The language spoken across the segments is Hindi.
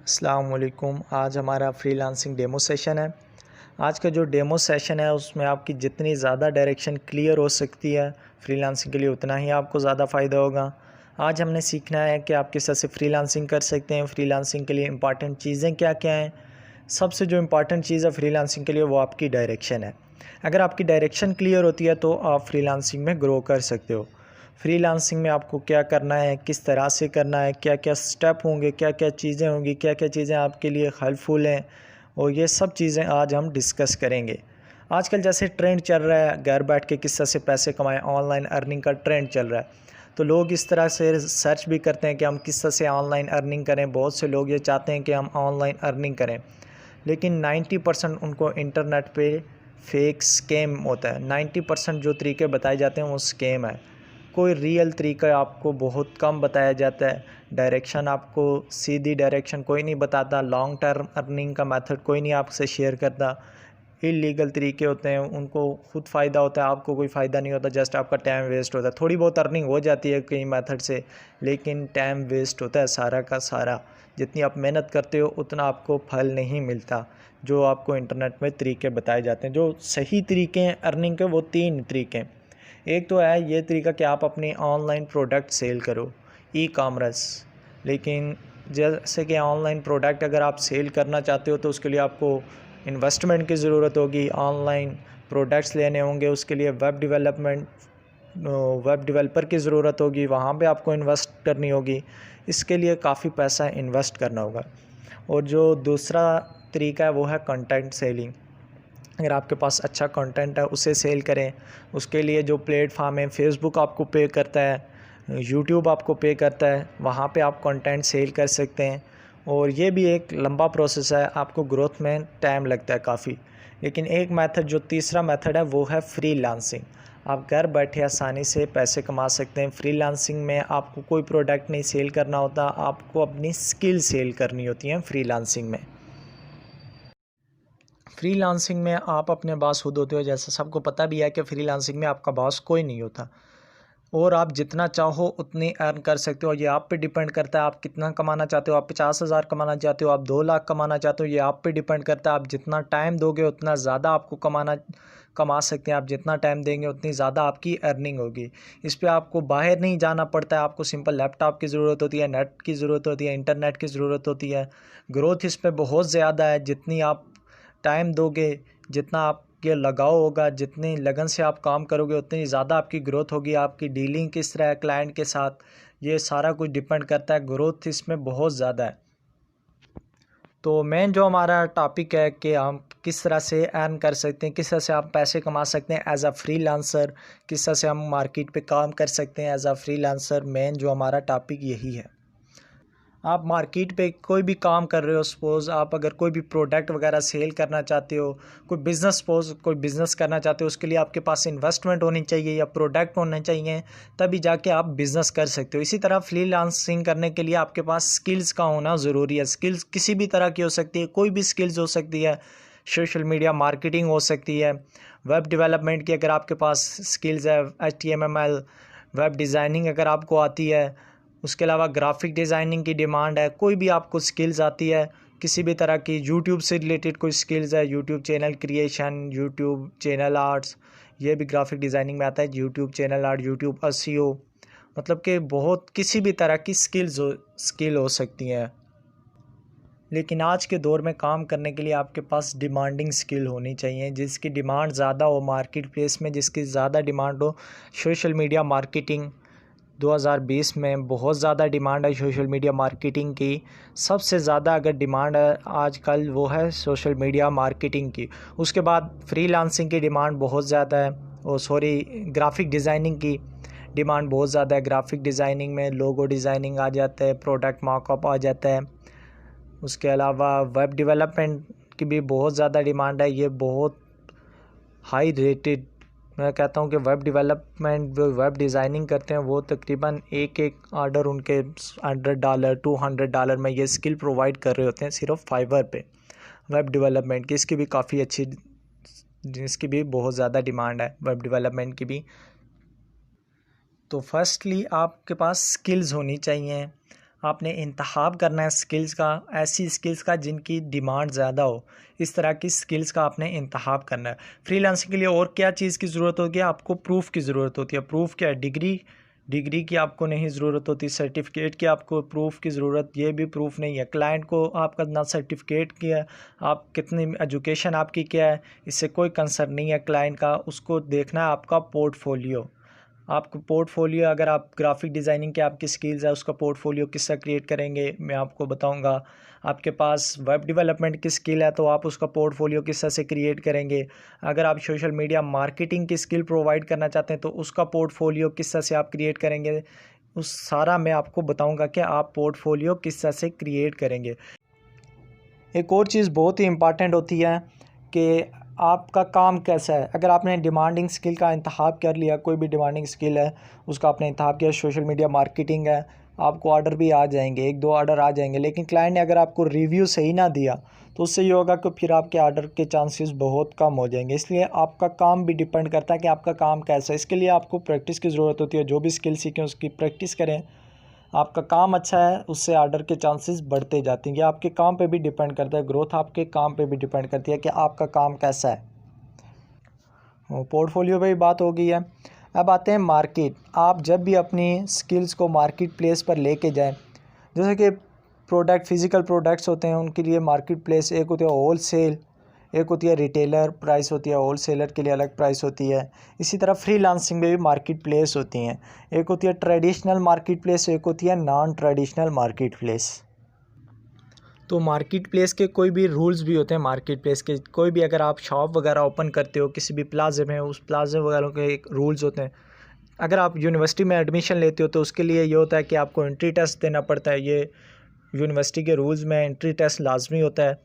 अस्सलाम वालेकुम। आज हमारा फ्रीलांसिंग डेमो सेशन है। आज का जो डेमो सेशन है उसमें आपकी जितनी ज़्यादा डायरेक्शन क्लियर हो सकती है फ्रीलांसिंग के लिए उतना ही आपको ज़्यादा फ़ायदा होगा। आज हमने सीखना है कि आप किस तरह से फ्रीलांसिंग कर सकते हैं, फ्रीलांसिंग के लिए इम्पॉर्टेंट चीज़ें क्या क्या हैं। सबसे जो इम्पॉर्टेंट चीज़ है फ्रीलांसिंग के लिए वो आपकी डायरेक्शन है। अगर आपकी डायरेक्शन क्लियर होती है तो आप फ्रीलांसिंग में ग्रो कर सकते हो। फ्रीलांसिंग में आपको क्या करना है, किस तरह से करना है, क्या क्या स्टेप होंगे, क्या क्या चीज़ें होंगी, क्या क्या चीज़ें आपके लिए हेल्पफुल हैं, और ये सब चीज़ें आज हम डिस्कस करेंगे। आजकल जैसे ट्रेंड चल रहा है घर बैठ के किस तरह से पैसे कमाएं, ऑनलाइन अर्निंग का ट्रेंड चल रहा है। तो लोग इस तरह से सर्च भी करते हैं कि हम किस तरह से ऑनलाइन अर्निंग करें। बहुत से लोग ये चाहते हैं कि हम ऑनलाइन अर्निंग करें, लेकिन 90% उनको इंटरनेट पे फेक स्कैम होता है। 90% जो तरीके बताए जाते हैं वो स्कैम है। कोई रियल तरीका आपको बहुत कम बताया जाता है। डायरेक्शन आपको सीधी डायरेक्शन कोई नहीं बताता। लॉन्ग टर्म अर्निंग का मेथड कोई नहीं आपसे शेयर करता। इलीगल तरीके होते हैं, उनको खुद फ़ायदा होता है, आपको कोई फ़ायदा नहीं होता, जस्ट आपका टाइम वेस्ट होता है। थोड़ी बहुत अर्निंग हो जाती है कई मेथड से, लेकिन टाइम वेस्ट होता है सारा का सारा। जितनी आप मेहनत करते हो उतना आपको फल नहीं मिलता। जो आपको इंटरनेट में तरीके बताए जाते हैं, जो सही तरीके हैं अर्निंग के, वो 3 तरीके हैं। एक तो है ये तरीका कि आप अपनी ऑनलाइन प्रोडक्ट सेल करो, ई कॉमर्स। लेकिन जैसे कि ऑनलाइन प्रोडक्ट अगर आप सेल करना चाहते हो तो उसके लिए आपको इन्वेस्टमेंट की ज़रूरत होगी। ऑनलाइन प्रोडक्ट्स लेने होंगे, उसके लिए वेब डेवलपर की ज़रूरत होगी, वहाँ पे आपको इन्वेस्ट करनी होगी। इसके लिए काफ़ी पैसा इन्वेस्ट करना होगा। और जो दूसरा तरीका है वो है कंटेंट सेलिंग। अगर आपके पास अच्छा कंटेंट है उसे सेल करें। उसके लिए जो प्लेटफार्म है, फेसबुक आपको पे करता है, यूट्यूब आपको पे करता है, वहाँ पे आप कंटेंट सेल कर सकते हैं। और ये भी एक लंबा प्रोसेस है, आपको ग्रोथ में टाइम लगता है काफ़ी। लेकिन एक मेथड, जो तीसरा मेथड है, वो है फ्रीलांसिंग। आप घर बैठे आसानी से पैसे कमा सकते हैं। फ्रीलांसिंग में आपको कोई प्रोडक्ट नहीं सेल करना होता, आपको अपनी स्किल सेल करनी होती है फ्रीलांसिंग में। फ्रीलांसिंग में आप अपने बॉस खुद होते हो। जैसा सबको पता भी है कि फ्रीलांसिंग में आपका बॉस कोई नहीं होता, और आप जितना चाहो उतनी अर्न कर सकते हो। ये आप पे डिपेंड करता है आप कितना कमाना चाहते हो। आप 50,000 कमाना चाहते हो, आप 2 लाख कमाना चाहते हो, ये आप पे डिपेंड करता है। आप जितना टाइम दोगे उतना ज़्यादा आपको कमा सकते हैं। आप जितना टाइम देंगे उतनी ज़्यादा आपकी अर्निंग होगी। इस पे आपको बाहर नहीं जाना पड़ता है। आपको सिंपल लैपटॉप की ज़रूरत होती है, नेट की ज़रूरत होती है, इंटरनेट की ज़रूरत होती है। ग्रोथ इस पे बहुत ज़्यादा है। जितनी आप टाइम दोगे, जितना आपके लगाव होगा, जितनी लगन से आप काम करोगे उतनी ज़्यादा आपकी ग्रोथ होगी। आपकी डीलिंग किस तरह है क्लाइंट के साथ, ये सारा कुछ डिपेंड करता है। ग्रोथ इसमें बहुत ज़्यादा है। तो मेन जो हमारा टॉपिक है कि हम किस तरह से अर्न कर सकते हैं, किस तरह से आप पैसे कमा सकते हैं एज अ फ्रीलांसर, किस तरह से हम मार्केट पे काम कर सकते हैं एज अ फ्रीलांसर। मेन जो हमारा टॉपिक यही है। आप मार्केट पे कोई भी काम कर रहे हो, सपोज़ आप अगर कोई भी प्रोडक्ट वगैरह सेल करना चाहते हो, कोई बिज़नेस, सपोज़ कोई बिज़नेस करना चाहते हो, उसके लिए आपके पास इन्वेस्टमेंट होनी चाहिए या प्रोडक्ट होने चाहिए, तभी जाके आप बिज़नेस कर सकते हो। इसी तरह फ्रीलांसिंग करने के लिए आपके पास स्किल्स का होना ज़रूरी है। स्किल्स किसी भी तरह की हो सकती है, कोई भी स्किल्स हो सकती है। सोशल मीडिया मार्केटिंग हो सकती है, वेब डेवलपमेंट की अगर आपके पास स्किल्स है, HTML, वेब डिज़ाइनिंग अगर आपको आती है, उसके अलावा ग्राफिक डिज़ाइनिंग की डिमांड है। कोई भी आपको स्किल्स आती है किसी भी तरह की, यूट्यूब से रिलेटेड कोई स्किल्स है, YouTube channel creation, YouTube channel arts, ये भी ग्राफिक डिज़ाइनिंग में आता है। YouTube channel art, YouTube SEO, मतलब कि बहुत किसी भी तरह की स्किल हो सकती हैं। लेकिन आज के दौर में काम करने के लिए आपके पास डिमांडिंग स्किल होनी चाहिए, जिसकी डिमांड ज़्यादा हो मार्केट प्लेस में, जिसकी ज़्यादा डिमांड हो। सोशल मीडिया मार्केटिंग 2020 में बहुत ज़्यादा डिमांड है सोशल मीडिया मार्केटिंग की। सबसे ज़्यादा अगर डिमांड है आजकल वो है सोशल मीडिया मार्केटिंग की। उसके बाद फ्रीलांसिंग की डिमांड बहुत ज़्यादा है, ग्राफिक डिज़ाइनिंग की डिमांड बहुत ज़्यादा है। ग्राफिक डिज़ाइनिंग में लोगो डिज़ाइनिंग आ जाता है, प्रोडक्ट मार्कअप आ जाता है। उसके अलावा वेब डेवलपमेंट की भी बहुत ज़्यादा डिमांड है। ये बहुत हाई रेटेड, मैं कहता हूँ कि वेब डेवलपमेंट, जो वेब डिज़ाइनिंग करते हैं वो तकरीबन एक एक ऑर्डर उनके $100 $200 में ये स्किल प्रोवाइड कर रहे होते हैं सिर्फ फाइवर पे। वेब डेवलपमेंट की इसकी भी काफ़ी अच्छी, इसकी भी बहुत ज़्यादा डिमांड है वेब डेवलपमेंट की भी। तो फर्स्टली आपके पास स्किल्स होनी चाहिए। आपने इंतखाब करना है स्किल्स का, ऐसी स्किल्स का जिनकी डिमांड ज़्यादा हो। इस तरह की स्किल्स का आपने इंतखाब करना है। फ्रीलांसिंग के लिए और क्या चीज़ की ज़रूरत होती है? आपको प्रूफ की ज़रूरत होती है। प्रूफ क्या है? डिग्री की आपको नहीं ज़रूरत होती, सर्टिफिकेट की आपको प्रूफ की ज़रूरत, ये भी प्रूफ नहीं है। क्लाइंट को आपका ना सर्टिफिकेट क्या है, आप कितनी एजुकेशन आपकी क्या है, इससे कोई कंसर्न नहीं है क्लाइंट का। उसको देखना है आपका पोर्टफोलियो। आपको पोर्टफोलियो, अगर आप ग्राफिक डिज़ाइनिंग के आपकी स्किल्स है, उसका पोर्टफोलियो किस तरह क्रिएट करेंगे मैं आपको बताऊंगा। आपके पास वेब डेवलपमेंट की स्किल है तो आप उसका पोर्टफोलियो किस तरह से क्रिएट करेंगे। अगर आप सोशल मीडिया मार्केटिंग की स्किल प्रोवाइड करना चाहते हैं तो उसका पोर्टफोलियो किस तरह से आप क्रिएट करेंगे, उस सारा मैं आपको बताऊंगा कि आप पोर्टफोलियो किस तरह से क्रिएट करेंगे। एक और चीज़ बहुत ही इम्पॉर्टेंट होती है कि आपका काम कैसा है। अगर आपने डिमांडिंग स्किल का इंतखाब कर लिया, कोई भी डिमांडिंग स्किल है उसका आपने इंतखाब किया, सोशल मीडिया मार्केटिंग है, आपको ऑर्डर भी आ जाएंगे, 1-2 ऑर्डर आ जाएंगे। लेकिन क्लाइंट ने अगर आपको रिव्यू सही ना दिया तो उससे ये होगा कि फिर आपके ऑर्डर के चांसेस बहुत कम हो जाएंगे। इसलिए आपका काम भी डिपेंड करता है कि आपका काम कैसा है। इसके लिए आपको प्रैक्टिस की ज़रूरत होती है। जो भी स्किल सीखें उसकी प्रैक्टिस करें। आपका काम अच्छा है उससे ऑर्डर के चांसेस बढ़ते जाते हैं। ये आपके काम पे भी डिपेंड करता है, ग्रोथ आपके काम पे भी डिपेंड करती है कि आपका काम कैसा है। पोर्टफोलियो पे भी बात हो गई है। अब आते हैं मार्केट। आप जब भी अपनी स्किल्स को मार्केट प्लेस पर लेके जाएं, जैसे कि फिज़िकल प्रोडक्ट्स होते हैं उनके लिए मार्केट प्लेस एक होती है होल सेल, एक होती है रिटेलर प्राइस होती है, होल सेलर के लिए अलग प्राइस होती है। इसी तरह फ्रीलांसिंग में भी मार्केट प्लेस होती हैं, एक होती है ट्रेडिशनल मार्केट प्लेस, एक होती है नॉन ट्रेडिशनल मार्केट प्लेस। तो मार्केट प्लेस के कोई भी रूल्स भी होते हैं। मार्केट प्लेस के कोई भी, अगर आप शॉप वगैरह ओपन करते हो किसी भी प्लाजे में, उस प्लाजे वगैरह के एक रूल्स होते हैं। अगर आप यूनिवर्सिटी में एडमिशन लेते हो तो उसके लिए ये होता है कि आपको एंट्री टेस्ट देना पड़ता है। ये यूनिवर्सिटी के रूल्स में एंट्री टेस्ट लाजमी होता है।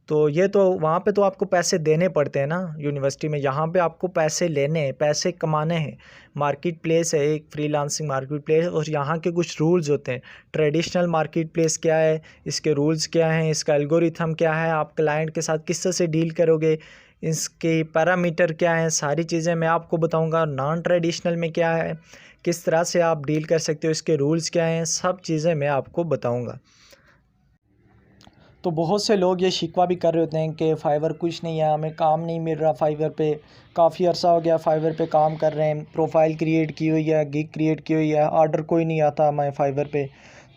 तो ये तो वहाँ पे तो आपको पैसे देने पड़ते हैं ना यूनिवर्सिटी में, यहाँ पे आपको पैसे लेने हैं, पैसे कमाने हैं। मार्केट प्लेस है एक फ्रीलांसिंग मार्केट प्लेस, और यहाँ के कुछ रूल्स होते हैं। ट्रेडिशनल मार्केट प्लेस क्या है, इसके रूल्स क्या हैं, इसका एल्गोरिथम क्या है, आप क्लाइंट के साथ किस तरह से डील करोगे, इसके पैरामीटर क्या हैं, सारी चीज़ें मैं आपको बताऊँगा। नॉन ट्रेडिशनल में क्या है, किस तरह से आप डील कर सकते हो, इसके रूल्स क्या हैं, सब चीज़ें मैं आपको बताऊँगा। तो बहुत से लोग ये शिकवा भी कर रहे होते हैं कि फाइवर कुछ नहीं है, हमें काम नहीं मिल रहा फाइवर पे, काफ़ी अर्सा हो गया फाइवर पे काम कर रहे हैं, प्रोफाइल क्रिएट की हुई है, गिग क्रिएट की हुई है, ऑर्डर कोई नहीं आता हमें फाइवर पे।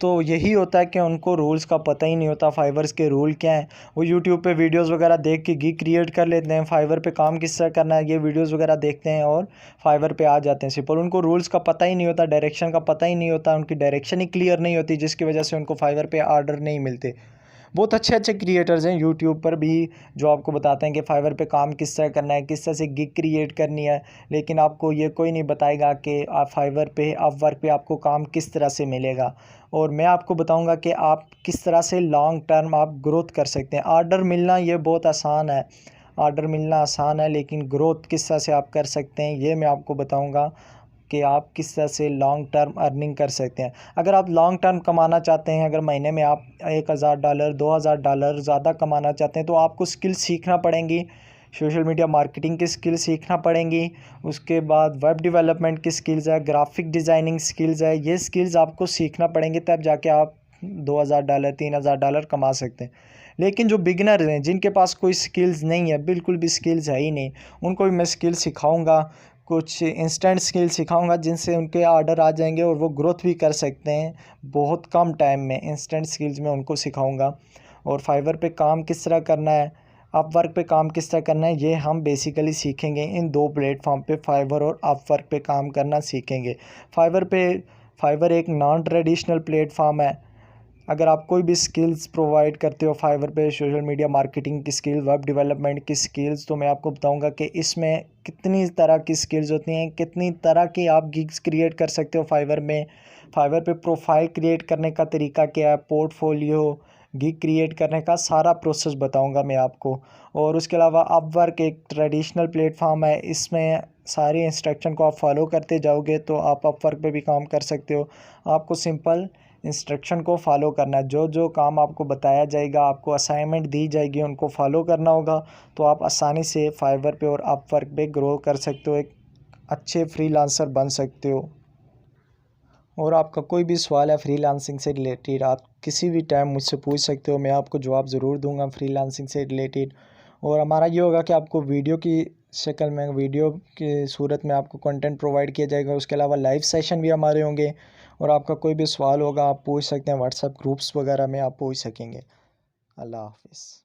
तो यही होता है कि उनको रूल्स का पता ही नहीं होता, फाइवर्स के रूल क्या हैं। वो यूट्यूब पे वीडियोस वगैरह देख के गिग क्रिएट कर लेते हैं, फाइवर पे काम किस तरह करना है ये वीडियोस वगैरह देखते हैं और फाइवर पे आ जाते हैं सिंपल। उनको रूल्स का पता ही नहीं होता, डायरेक्शन का पता ही नहीं होता, उनकी डायरेक्शन ही क्लियर नहीं होती, जिसकी वजह से उनको फाइवर पे ऑर्डर नहीं मिलते। बहुत अच्छे अच्छे क्रिएटर्स हैं यूट्यूब पर भी जो आपको बताते हैं कि फाइवर पे काम किस तरह करना है, किस तरह से गिग क्रिएट करनी है। लेकिन आपको ये कोई नहीं बताएगा कि आप फाइवर पे, अपवर्क पे आपको काम किस तरह से मिलेगा। और मैं आपको बताऊंगा कि आप किस तरह से लॉन्ग टर्म आप ग्रोथ कर सकते हैं। ऑर्डर मिलना ये बहुत आसान है, ऑर्डर मिलना आसान है, लेकिन ग्रोथ किस तरह से आप कर सकते हैं ये मैं आपको बताऊँगा कि आप किस तरह से लॉन्ग टर्म अर्निंग कर सकते हैं। अगर आप लॉन्ग टर्म कमाना चाहते हैं, अगर महीने में आप $1000 $2000 ज़्यादा कमाना चाहते हैं तो आपको स्किल सीखना पड़ेंगी। सोशल मीडिया मार्केटिंग की स्किल सीखना पड़ेंगी, उसके बाद वेब डेवलपमेंट की स्किल्स है, ग्राफिक डिज़ाइनिंग स्किल्स है, ये स्किल्स आपको सीखना पड़ेंगे, तब जाके आप $2000 $3000 कमा सकते हैं। लेकिन जो बिगिनर हैं, जिनके पास कोई स्किल्स नहीं है, बिल्कुल भी स्किल्स है ही नहीं, उनको भी मैं स्किल सिखाऊंगा, कुछ इंस्टेंट स्किल सिखाऊंगा जिनसे उनके ऑर्डर आ जाएंगे और वो ग्रोथ भी कर सकते हैं बहुत कम टाइम में। इंस्टेंट स्किल्स में उनको सिखाऊंगा। और फाइवर पे काम किस तरह करना है, अपवर्क पे काम किस तरह करना है, ये हम बेसिकली सीखेंगे इन 2 प्लेटफॉर्म पे, फाइवर और अपवर्क पे काम करना सीखेंगे। फाइवर एक नॉन ट्रेडिशनल प्लेटफॉर्म है। अगर आप कोई भी स्किल्स प्रोवाइड करते हो फाइवर पे, सोशल मीडिया मार्केटिंग की स्किल, वेब डेवलपमेंट की स्किल्स, तो मैं आपको बताऊंगा कि इसमें कितनी तरह की स्किल्स होती हैं, कितनी तरह की आप गिग्स क्रिएट कर सकते हो फाइवर में। फाइवर पे प्रोफाइल क्रिएट करने का तरीका क्या है, पोर्टफोलियो, गिग क्रिएट करने का सारा प्रोसेस बताऊंगा मैं आपको। और उसके अलावा अपवर्क एक ट्रेडिशनल प्लेटफॉर्म है, इसमें सारे इंस्ट्रक्शन को आप फॉलो करते जाओगे तो आप अपवर्क पे भी काम कर सकते हो। आपको सिंपल इंस्ट्रक्शन को फॉलो करना है, जो जो काम आपको बताया जाएगा, आपको असाइनमेंट दी जाएगी, उनको फॉलो करना होगा, तो आप आसानी से फाइवर पे और अपवर्क पे ग्रो कर सकते हो, एक अच्छे फ्रीलांसर बन सकते हो। और आपका कोई भी सवाल है फ्रीलांसिंग से रिलेटेड, आप किसी भी टाइम मुझसे पूछ सकते हो, मैं आपको जवाब ज़रूर दूंगा फ्रीलांसिंग से रिलेटेड। और हमारा ये होगा कि आपको वीडियो की शक्ल में, वीडियो की सूरत में आपको कंटेंट प्रोवाइड किया जाएगा। उसके अलावा लाइव सेशन भी हमारे होंगे, और आपका कोई भी सवाल होगा आप पूछ सकते हैं, व्हाट्सएप ग्रुप्स वगैरह में आप पूछ सकेंगे। अल्लाह हाफिज़।